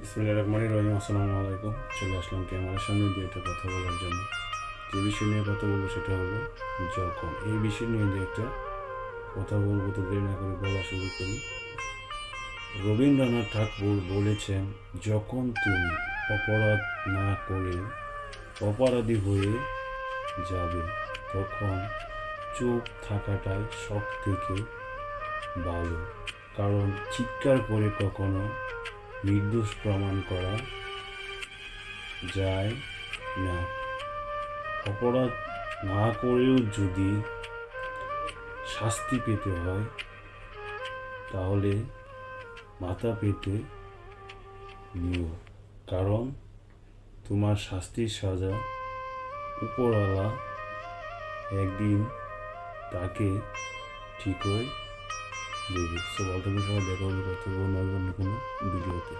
বিসমিল্লাহির রহমানির রহিম। আসসালামু আলাইকুম। চলে আসলাম ক্যামেরার সামনে দিয়ে একটা কথা বলার জন্য। যে বিষয় নিয়ে কথা বলবো সেটা হলো যখন। এই বিষয় নিয়ে যে একটা কথা বলবো, তো দেরি না করে বলা শুরু করি। রবীন্দ্রনাথ ঠাকুর বলেছেন, যখন তুমি অপরাধ না করে অপরাধী হয়ে যাবে, তখন চুপ থাকাটাই সব থেকে ভালো। কারণ চিৎকার করে কখনো নির্দোষ প্রমাণ করা যায় না। অপরাধ না করেও যদি শাস্তি পেতে হয়, তাহলে মাথা পেতে নিও। কারণ তোমার শাস্তির সাজা উপরওয়ালা একদিন তাকে ঠিকই দেবে। সো গল্প বিষয়ে দেখা হবে, কথা বলবো অন্য কোনো ভিডিওতে।